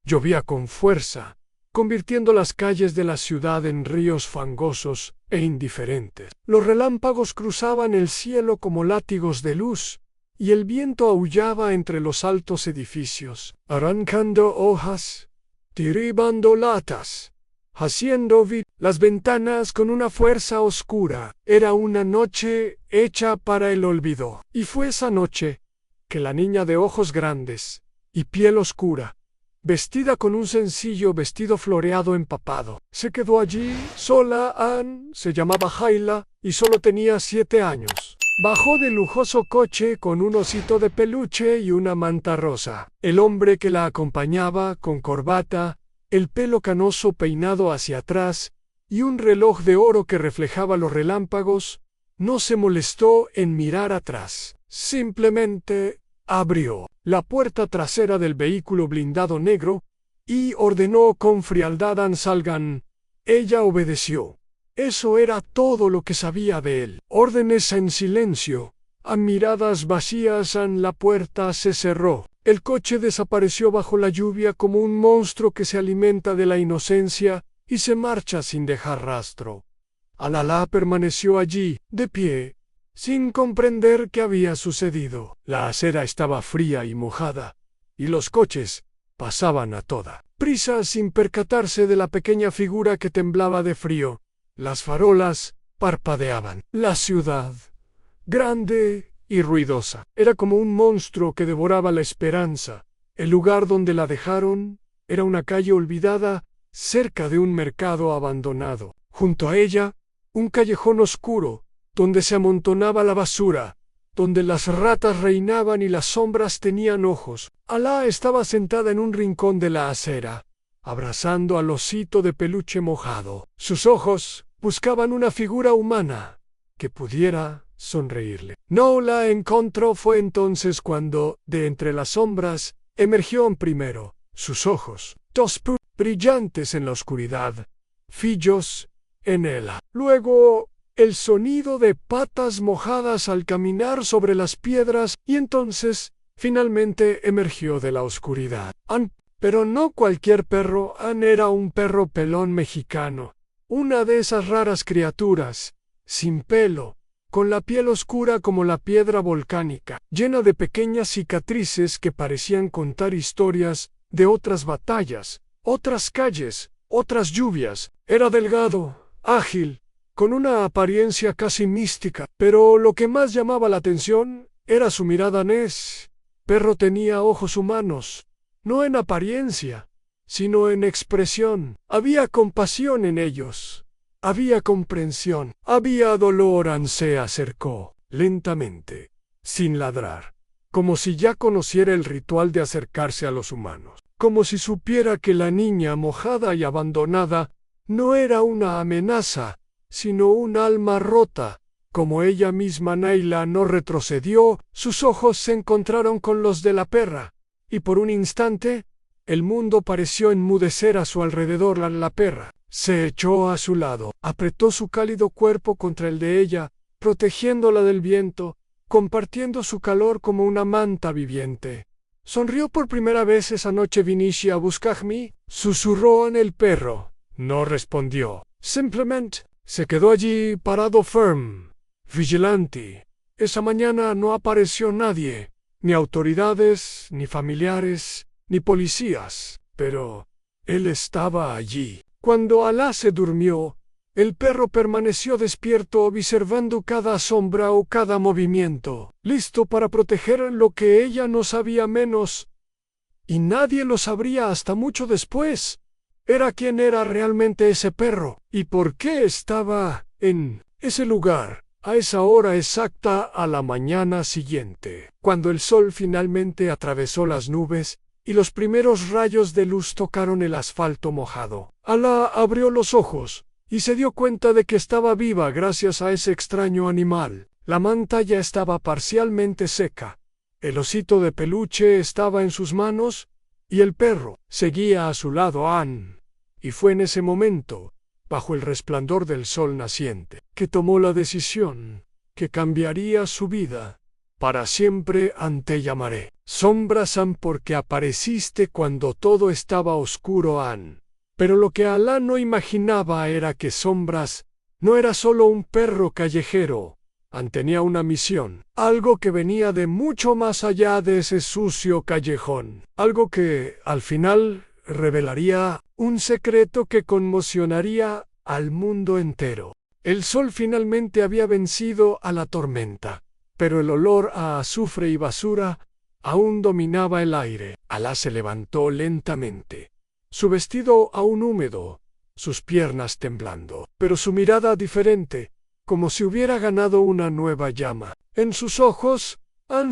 Llovía con fuerza, convirtiendo las calles de la ciudad en ríos fangosos e indiferentes. Los relámpagos cruzaban el cielo como látigos de luz, y el viento aullaba entre los altos edificios, arrancando hojas, derribando latas, haciendo las ventanas con una fuerza oscura. Era una noche hecha para el olvido. Y fue esa noche que la niña de ojos grandes y piel oscura, vestida con un sencillo vestido floreado empapado, se quedó allí sola. Anne se llamaba Hayla y solo tenía 7 años. Bajó del lujoso coche con un osito de peluche y una manta rosa. El hombre que la acompañaba, con corbata, el pelo canoso peinado hacia atrás y un reloj de oro que reflejaba los relámpagos, no se molestó en mirar atrás. Simplemente abrió la puerta trasera del vehículo blindado negro y ordenó con frialdad a salgan. Ella obedeció. Eso era todo lo que sabía de él. Órdenes en silencio. A miradas vacías la puerta se cerró. El coche desapareció bajo la lluvia como un monstruo que se alimenta de la inocencia y se marcha sin dejar rastro. Alala permaneció allí, de pie, sin comprender qué había sucedido. La acera estaba fría y mojada, y los coches pasaban a toda prisa sin percatarse de la pequeña figura que temblaba de frío. Las farolas parpadeaban. La ciudad, grande y ruidosa, era como un monstruo que devoraba la esperanza. El lugar donde la dejaron era una calle olvidada cerca de un mercado abandonado. Junto a ella, un callejón oscuro, donde se amontonaba la basura, donde las ratas reinaban y las sombras tenían ojos. Alá estaba sentada en un rincón de la acera, abrazando al osito de peluche mojado. Sus ojos buscaban una figura humana que pudiera sonreírle. No la encontró. Fue entonces cuando, de entre las sombras, emergió primero sus ojos, dos brillantes en la oscuridad, fijos en ella. Luego, el sonido de patas mojadas al caminar sobre las piedras, y entonces, finalmente emergió de la oscuridad. Pero no cualquier perro. Era un perro pelón mexicano, una de esas raras criaturas, sin pelo, con la piel oscura como la piedra volcánica, llena de pequeñas cicatrices que parecían contar historias de otras batallas, otras calles, otras lluvias. Era delgado, ágil, con una apariencia casi mística, pero lo que más llamaba la atención era su mirada. Perro tenía ojos humanos, no en apariencia, sino en expresión. Había compasión en ellos, había comprensión, había dolor. Anne se acercó lentamente, sin ladrar, como si ya conociera el ritual de acercarse a los humanos, como si supiera que la niña mojada y abandonada no era una amenaza, sino un alma rota. Como ella misma, Naila no retrocedió. Sus ojos se encontraron con los de la perra, y por un instante, el mundo pareció enmudecer a su alrededor. La perra se echó a su lado, apretó su cálido cuerpo contra el de ella, protegiéndola del viento, compartiendo su calor como una manta viviente. Sonrió por primera vez esa noche. «Viniste a buscarme», susurró en el perro. No respondió. Simplemente se quedó allí parado firme, vigilante. Esa mañana no apareció nadie, ni autoridades, ni familiares, ni policías, pero él estaba allí. Cuando Alá se durmió, el perro permaneció despierto, observando cada sombra o cada movimiento, listo para proteger lo que ella no sabía menos, y nadie lo sabría hasta mucho después. Era quién era realmente ese perro, y por qué estaba en ese lugar, a esa hora exacta a la mañana siguiente. Cuando el sol finalmente atravesó las nubes y los primeros rayos de luz tocaron el asfalto mojado, Alá abrió los ojos y se dio cuenta de que estaba viva gracias a ese extraño animal. La manta ya estaba parcialmente seca, el osito de peluche estaba en sus manos y el perro seguía a su lado. Anne. Y fue en ese momento, bajo el resplandor del sol naciente, que tomó la decisión que cambiaría su vida Para siempre te llamaré. Sombras porque apareciste cuando todo estaba oscuro Pero lo que Alá no imaginaba era que Sombras no era solo un perro callejero. Tenía una misión, algo que venía de mucho más allá de ese sucio callejón, algo que, al final, revelaría un secreto que conmocionaría al mundo entero. El sol finalmente había vencido a la tormenta, pero el olor a azufre y basura aún dominaba el aire. Alá se levantó lentamente, su vestido aún húmedo, sus piernas temblando, pero su mirada diferente, como si hubiera ganado una nueva llama. En sus ojos,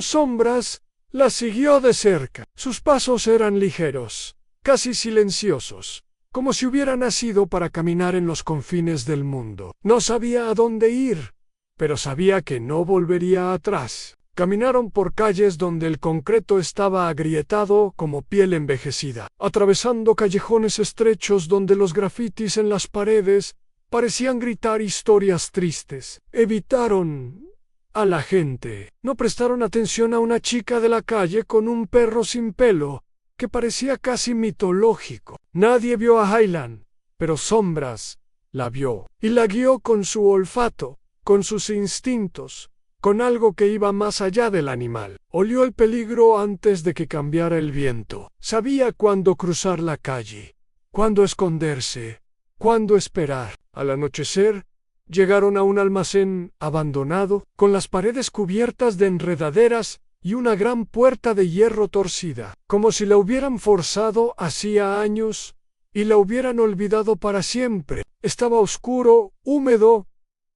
Sombras la siguió de cerca. Sus pasos eran ligeros, casi silenciosos, como si hubiera nacido para caminar en los confines del mundo. No sabía a dónde ir, pero sabía que no volvería atrás. Caminaron por calles donde el concreto estaba agrietado como piel envejecida, atravesando callejones estrechos donde los grafitis en las paredes parecían gritar historias tristes. Evitaron a la gente. No prestaron atención a una chica de la calle con un perro sin pelo, que parecía casi mitológico. Nadie vio a Haylan, pero Sombras la vio, y la guió con su olfato, con sus instintos, con algo que iba más allá del animal. Olió el peligro antes de que cambiara el viento. Sabía cuándo cruzar la calle, cuándo esconderse, cuándo esperar. Al anochecer, llegaron a un almacén abandonado, con las paredes cubiertas de enredaderas y una gran puerta de hierro torcida, como si la hubieran forzado hacía años y la hubieran olvidado para siempre. Estaba oscuro, húmedo,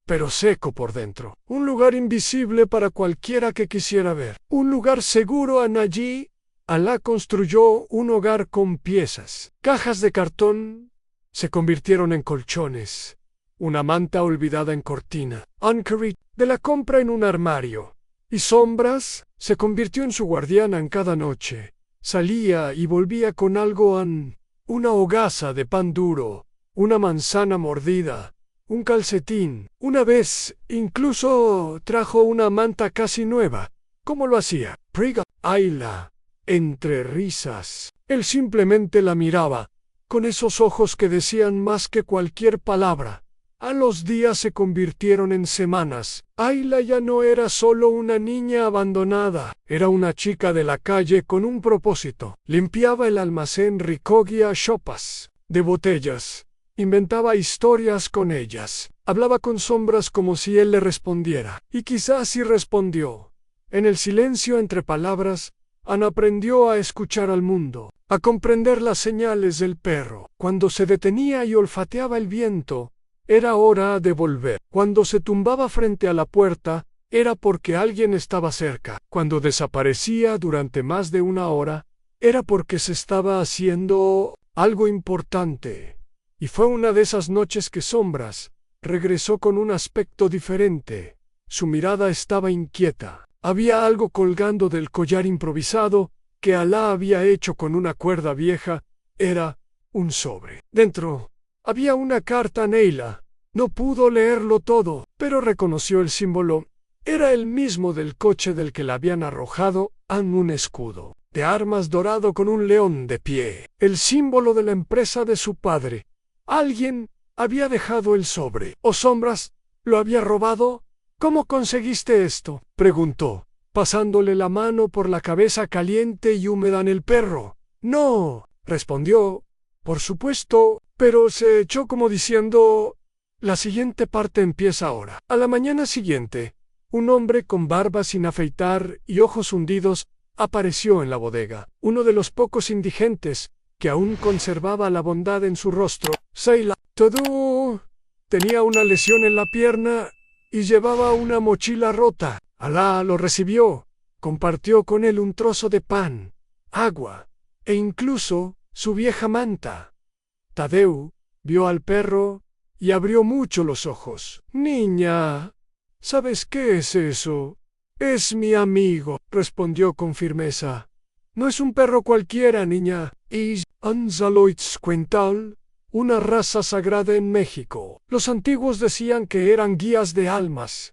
pero seco por dentro. Un lugar invisible para cualquiera que quisiera ver. Un lugar seguro. Allí, Alá construyó un hogar con piezas. Cajas de cartón se convirtieron en colchones, una manta olvidada en cortina, Ankarit de la compra en un armario, y Sombras se convirtió en su guardiana en cada noche. Salía y volvía con algo, una hogaza de pan duro, una manzana mordida, un calcetín. Una vez incluso trajo una manta casi nueva. ¿Cómo lo hacía? Priga. Ayla, entre risas. Él simplemente la miraba, con esos ojos que decían más que cualquier palabra. A los días se convirtieron en semanas. Ayla ya no era solo una niña abandonada, era una chica de la calle con un propósito. Limpiaba el almacén, recogía sopas de botellas, inventaba historias con ellas, hablaba con Sombras como si él le respondiera. Y quizás sí respondió. En el silencio entre palabras, aprendió a escuchar al mundo, a comprender las señales del perro. Cuando se detenía y olfateaba el viento, era hora de volver. Cuando se tumbaba frente a la puerta, era porque alguien estaba cerca. Cuando desaparecía durante más de una hora, era porque se estaba haciendo algo importante. Y fue una de esas noches que Sombras regresó con un aspecto diferente. Su mirada estaba inquieta. Había algo colgando del collar improvisado que Alá había hecho con una cuerda vieja. Era un sobre. Dentro había una carta a Neila. No pudo leerlo todo, pero reconoció el símbolo. Era el mismo del coche del que la habían arrojado, un escudo de armas dorado con un león de pie, el símbolo de la empresa de su padre. Alguien había dejado el sobre. ¿O Sombras lo había robado? ¿Cómo conseguiste esto?, preguntó, pasándole la mano por la cabeza caliente y húmeda en el perro. No, respondió, por supuesto, pero se echó como diciendo, la siguiente parte empieza ahora. A la mañana siguiente, un hombre con barba sin afeitar y ojos hundidos apareció en la bodega, uno de los pocos indigentes que aún conservaba la bondad en su rostro. Seila Todo tenía una lesión en la pierna y llevaba una mochila rota. Alá lo recibió, compartió con él un trozo de pan, agua e incluso su vieja manta. Tadeu vio al perro y abrió mucho los ojos. Niña, ¿sabes qué es eso? Es mi amigo, respondió con firmeza. No es un perro cualquiera, niña. Es Anzaloitzcuental, una raza sagrada en México. Los antiguos decían que eran guías de almas,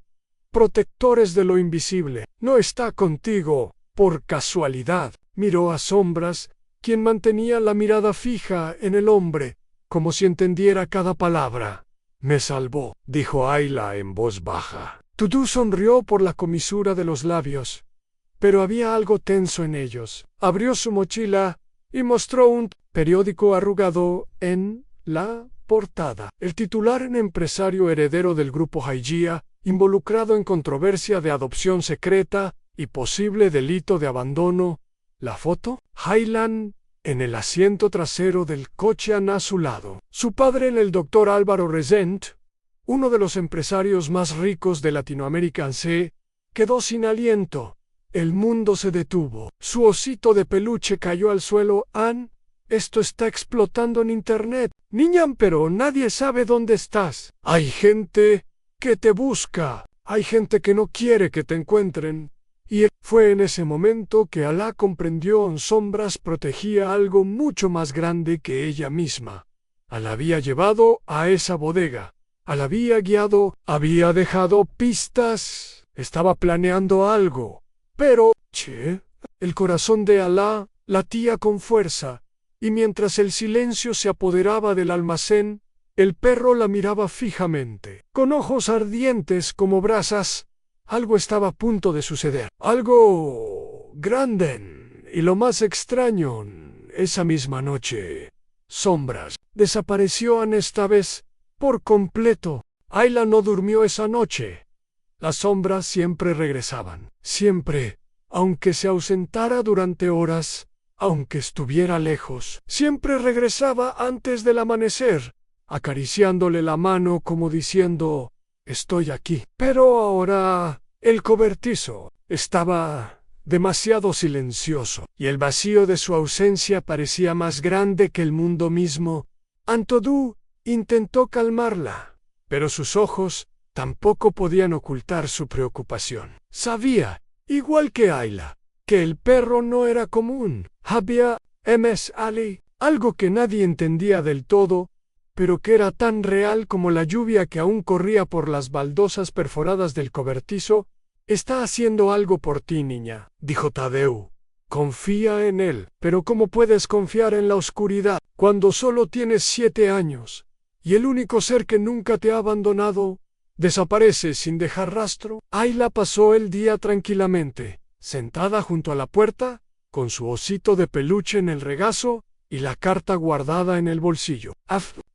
protectores de lo invisible. No está contigo, por casualidad. Miró a Sombras, quien mantenía la mirada fija en el hombre, como si entendiera cada palabra. Me salvó, dijo Ayla en voz baja. Tudú sonrió por la comisura de los labios, pero había algo tenso en ellos. Abrió su mochila y mostró un periódico arrugado en la portada. El titular era empresario heredero del grupo Haijia, involucrado en controversia de adopción secreta y posible delito de abandono. La foto, Haylan en el asiento trasero del coche a su lado. Su padre, el doctor Álvaro Resent, uno de los empresarios más ricos de Latinoamérica, quedó sin aliento. El mundo se detuvo. Su osito de peluche cayó al suelo. Esto está explotando en internet. Niña, pero nadie sabe dónde estás. Hay gente que te busca. Hay gente que no quiere que te encuentren. Y fue en ese momento que Alá comprendió que Sombras protegía algo mucho más grande que ella misma. Alá había llevado a esa bodega. Alá había guiado, había dejado pistas. Estaba planeando algo. Pero, el corazón de Alá latía con fuerza, y mientras el silencio se apoderaba del almacén, el perro la miraba fijamente. Con ojos ardientes como brasas, algo estaba a punto de suceder. Algo grande. Y lo más extraño, esa misma noche, Sombras desapareció esta vez por completo. Ayla no durmió esa noche. Las sombras siempre regresaban. Siempre, aunque se ausentara durante horas, aunque estuviera lejos, siempre regresaba antes del amanecer, acariciándole la mano como diciendo: estoy aquí. Pero ahora el cobertizo estaba demasiado silencioso, y el vacío de su ausencia parecía más grande que el mundo mismo. Antodú intentó calmarla, pero sus ojos tampoco podían ocultar su preocupación. Sabía, igual que Ayla, que el perro no era común. Había MS Ali, algo que nadie entendía del todo, pero que era tan real como la lluvia que aún corría por las baldosas perforadas del cobertizo. Está haciendo algo por ti, niña, dijo Tadeu. Confía en él. Pero ¿cómo puedes confiar en la oscuridad cuando solo tienes 7 años y el único ser que nunca te ha abandonado desaparece sin dejar rastro? Ayla pasó el día tranquilamente, sentada junto a la puerta, con su osito de peluche en el regazo y la carta guardada en el bolsillo.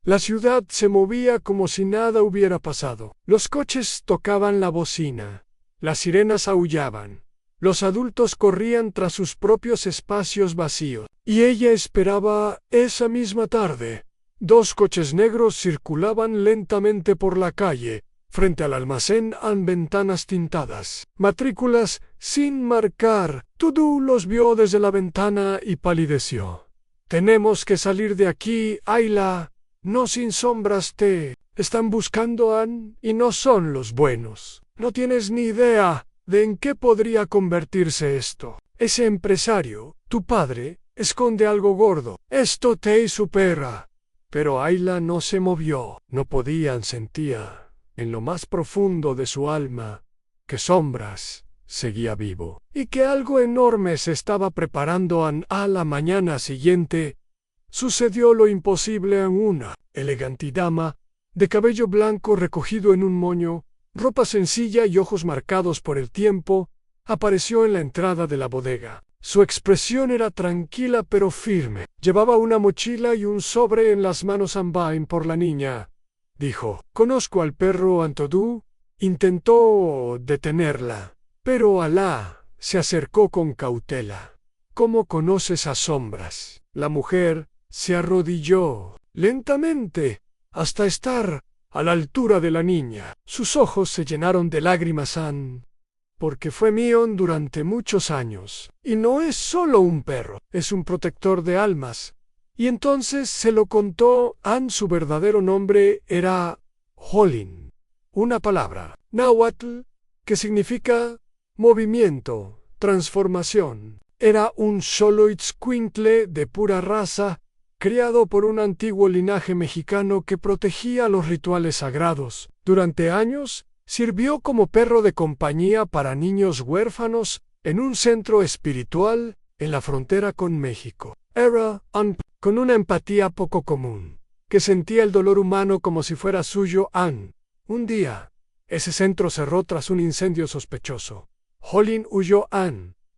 La ciudad se movía como si nada hubiera pasado. Los coches tocaban la bocina, las sirenas aullaban, los adultos corrían tras sus propios espacios vacíos. Y ella esperaba esa misma tarde. 2 coches negros circulaban lentamente por la calle. Frente al almacén han ventanas tintadas, matrículas sin marcar. Tudú los vio desde la ventana y palideció. Tenemos que salir de aquí, Ayla. No sin sombras te están buscando, y no son los buenos. No tienes ni idea de en qué podría convertirse esto. Ese empresario, tu padre, esconde algo gordo. Esto te supera. Pero Ayla no se movió. No podían sentir en lo más profundo de su alma que Sombras seguía vivo, y que algo enorme se estaba preparando. A la mañana siguiente sucedió lo imposible. Una elegante dama, de cabello blanco recogido en un moño, ropa sencilla y ojos marcados por el tiempo, apareció en la entrada de la bodega. Su expresión era tranquila pero firme. Llevaba una mochila y un sobre en las manos. Ambain por la niña, dijo. Conozco al perro Antodú. Intentó detenerla, pero Alá se acercó con cautela. ¿Cómo conoces a Sombras? La mujer se arrodilló lentamente hasta estar a la altura de la niña. Sus ojos se llenaron de lágrimas. Porque fue mío durante muchos años. Y no es solo un perro, es un protector de almas. Y entonces se lo contó. Su verdadero nombre era Holin, una palabra náhuatl que significa movimiento, transformación. Era un xoloitzcuintle de pura raza, criado por un antiguo linaje mexicano que protegía los rituales sagrados. Durante años Sirvió como perro de compañía para niños huérfanos en un centro espiritual en la frontera con México. Era con una empatía poco común, que sentía el dolor humano como si fuera suyo. Un día, ese centro cerró tras un incendio sospechoso. Holin huyó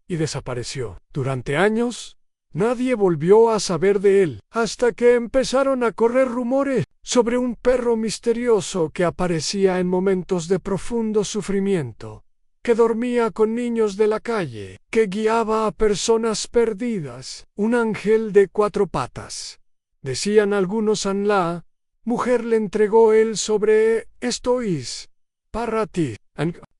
y desapareció. Durante años, nadie volvió a saber de él, hasta que empezaron a correr rumores sobre un perro misterioso que aparecía en momentos de profundo sufrimiento, que dormía con niños de la calle, que guiaba a personas perdidas, un ángel de 4 patas. Decían algunos, la mujer le entregó él sobre estois para ti,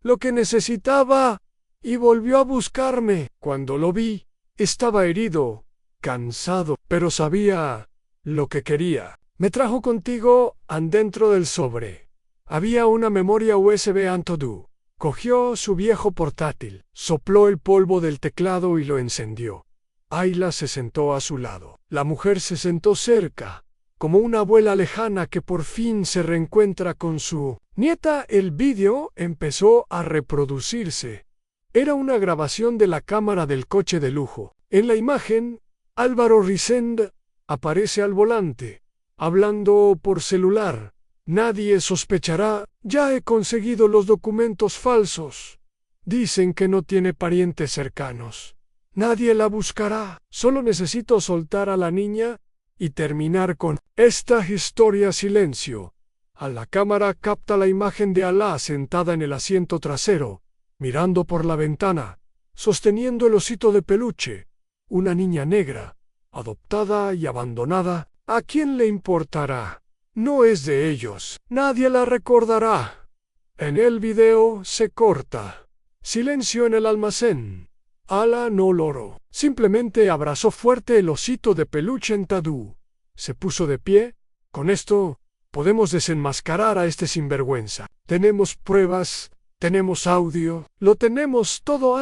lo que necesitaba, y volvió a buscarme. Cuando lo vi, estaba herido, cansado, pero sabía lo que quería. Me trajo contigo dentro del sobre. Había una memoria USB Antodu. Cogió su viejo portátil, sopló el polvo del teclado y lo encendió. Ayla se sentó a su lado. La mujer se sentó cerca, como una abuela lejana que por fin se reencuentra con su nieta. El vídeo empezó a reproducirse. Era una grabación de la cámara del coche de lujo. En la imagen, Álvaro Risend aparece al volante, hablando por celular. Nadie sospechará, ya he conseguido los documentos falsos. Dicen que no tiene parientes cercanos. Nadie la buscará. Solo necesito soltar a la niña y terminar con esta historia. Silencio. La cámara capta la imagen de Alá sentada en el asiento trasero, mirando por la ventana, sosteniendo el osito de peluche. Una niña negra, adoptada y abandonada. ¿A quién le importará? No es de ellos. Nadie la recordará. En el video se corta. Silencio en el almacén. Ala no loró. Simplemente abrazó fuerte el osito de peluche en Tadú. Se puso de pie. Con esto, podemos desenmascarar a este sinvergüenza. Tenemos pruebas, tenemos audio, lo tenemos todo.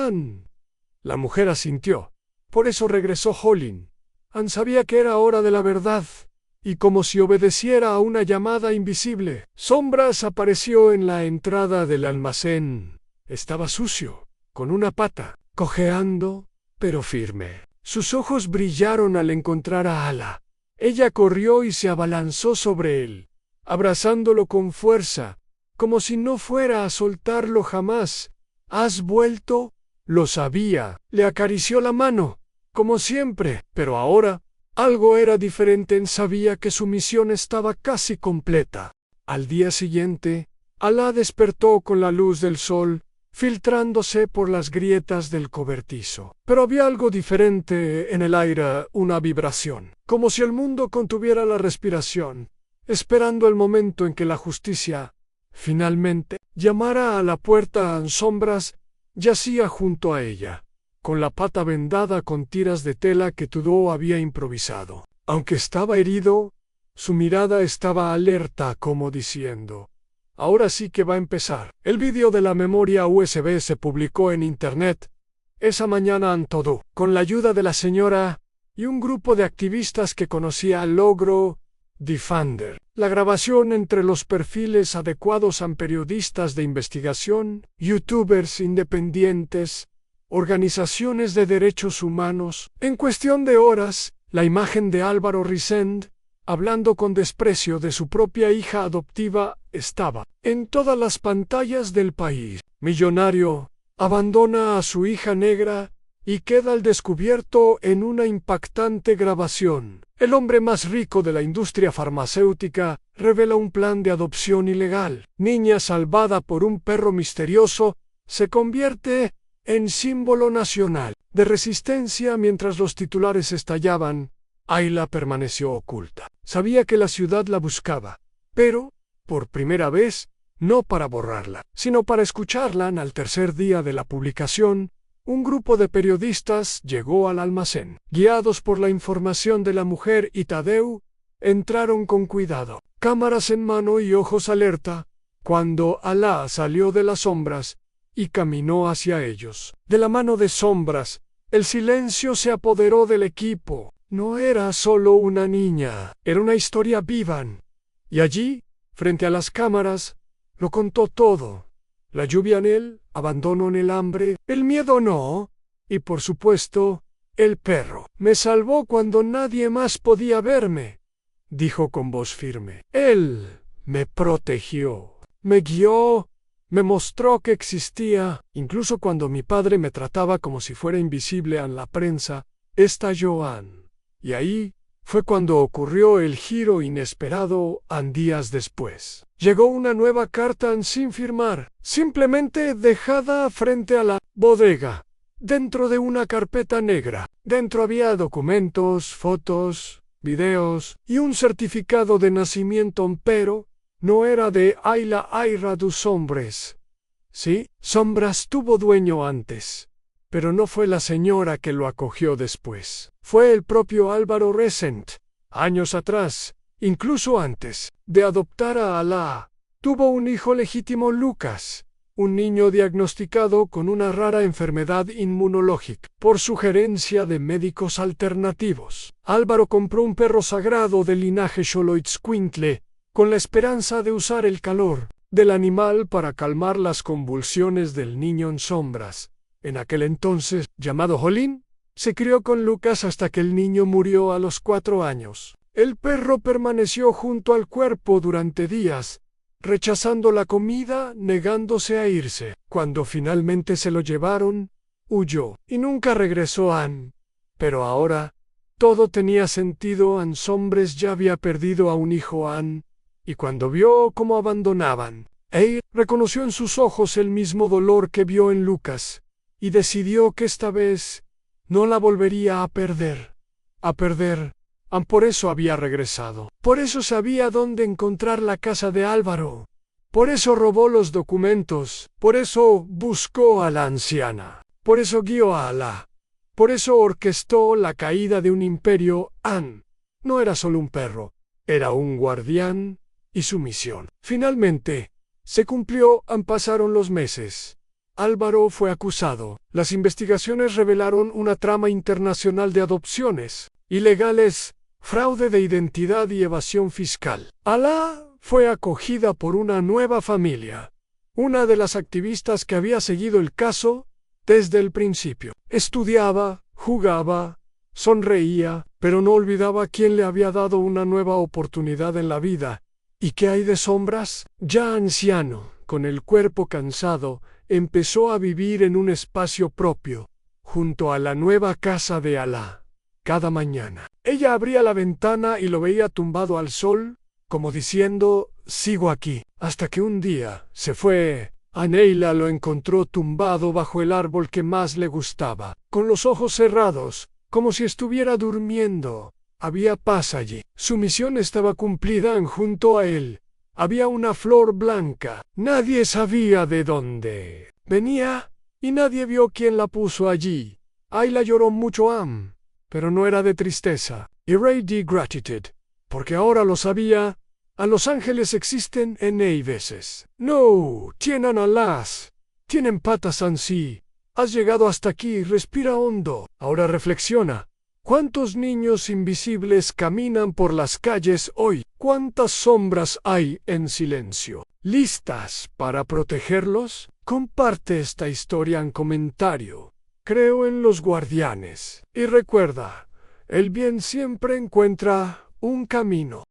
La mujer asintió. Por eso regresó Holin. Sabía que era hora de la verdad. Y como si obedeciera a una llamada invisible, Sombras apareció en la entrada del almacén. Estaba sucio, con una pata, cojeando, pero firme. Sus ojos brillaron al encontrar a Ala. Ella corrió y se abalanzó sobre él, abrazándolo con fuerza, como si no fuera a soltarlo jamás. ¿Has vuelto? Lo sabía. Le acarició la mano, como siempre, pero ahora algo era diferente. Sabía que su misión estaba casi completa. Al día siguiente, Alá despertó con la luz del sol, filtrándose por las grietas del cobertizo. Pero había algo diferente en el aire, una vibración, como si el mundo contuviera la respiración, esperando el momento en que la justicia, finalmente, llamara a la puerta. Sombras yacía junto a ella, con la pata vendada con tiras de tela que Tudó había improvisado. Aunque estaba herido, su mirada estaba alerta, como diciendo: ahora sí que va a empezar. El vídeo de la memoria USB se publicó en internet esa mañana en Tudó, con la ayuda de la señora y un grupo de activistas que conocía al logro Defender. La grabación entre los perfiles adecuados a periodistas de investigación, youtubers independientes, organizaciones de derechos humanos. En cuestión de horas, la imagen de Álvaro Risend, hablando con desprecio de su propia hija adoptiva, estaba en todas las pantallas del país. Millonario abandona a su hija negra y queda al descubierto en una impactante grabación. El hombre más rico de la industria farmacéutica revela un plan de adopción ilegal. Niña salvada por un perro misterioso se convierte en símbolo nacional de resistencia. Mientras los titulares estallaban, Ayla permaneció oculta. Sabía que la ciudad la buscaba, pero, por primera vez, no para borrarla, sino para escucharla. Al tercer día de la publicación, un grupo de periodistas llegó al almacén. Guiados por la información de la mujer y Tadeu, entraron con cuidado, cámaras en mano y ojos alerta, cuando Alá salió de las sombras y caminó hacia ellos. De la mano de Sombras, el silencio se apoderó del equipo. No era solo una niña, era una historia viva. Y allí, frente a las cámaras, lo contó todo. La lluvia en el abandono en el hambre, el miedo no, y por supuesto, el perro. Me salvó cuando nadie más podía verme, dijo con voz firme. Él me protegió, me guió, me mostró que existía. Incluso cuando mi padre me trataba como si fuera invisible en la prensa, estalló Anne. Y ahí fue cuando ocurrió el giro inesperado. Días después llegó una nueva carta sin firmar, simplemente dejada frente a la bodega, dentro de una carpeta negra. Dentro había documentos, fotos, videos y un certificado de nacimiento, pero no era de Ayla Aira dos Hombres. Sí, Sombras tuvo dueño antes, pero no fue la señora que lo acogió después. Fue el propio Álvaro Resent, años atrás, incluso antes de adoptar a Alá. Tuvo un hijo legítimo, Lucas, un niño diagnosticado con una rara enfermedad inmunológica. Por sugerencia de médicos alternativos, Álvaro compró un perro sagrado del linaje Xoloitzcuintle, con la esperanza de usar el calor del animal para calmar las convulsiones del niño en sombras. En aquel entonces, llamado Jolín, se crió con Lucas hasta que el niño murió a los 4 años. El perro permaneció junto al cuerpo durante días, rechazando la comida, negándose a irse. Cuando finalmente se lo llevaron, huyó y nunca regresó a Anne. Pero ahora, todo tenía sentido. Anne Sombres ya había perdido a un hijo. Anne, y cuando vio cómo abandonaban, reconoció en sus ojos el mismo dolor que vio en Lucas, y decidió que esta vez no la volvería a perder. Por eso había regresado. Por eso sabía dónde encontrar la casa de Álvaro. Por eso robó los documentos. Por eso buscó a la anciana. Por eso guió a Alá. Por eso orquestó la caída de un imperio. Anne no era solo un perro, era un guardián, y su misión finalmente se cumplió. Pasaron los meses. Álvaro fue acusado. Las investigaciones revelaron una trama internacional de adopciones ilegales, fraude de identidad y evasión fiscal. Alá fue acogida por una nueva familia, una de las activistas que había seguido el caso desde el principio. Estudiaba, jugaba, sonreía, pero no olvidaba quién le había dado una nueva oportunidad en la vida. ¿Y qué hay de Sombras? Ya anciano, con el cuerpo cansado, empezó a vivir en un espacio propio, junto a la nueva casa de Alá. Cada mañana, ella abría la ventana y lo veía tumbado al sol, como diciendo, sigo aquí. Hasta que un día se fue. Aneila lo encontró tumbado bajo el árbol que más le gustaba, con los ojos cerrados, como si estuviera durmiendo. Había paz allí. Su misión estaba cumplida. Junto a él había una flor blanca. Nadie sabía de dónde venía, y nadie vio quién la puso allí. Ayla lloró mucho, pero no era de tristeza, y Ray de gratitud, porque ahora lo sabía. A los ángeles existen veces. No, tienen alas, tienen patas ansí. Has llegado hasta aquí, respira hondo. Ahora reflexiona. ¿Cuántos niños invisibles caminan por las calles hoy? ¿Cuántas sombras hay en silencio, listas para protegerlos? Comparte esta historia en comentario. Creo en los guardianes. Y recuerda, el bien siempre encuentra un camino.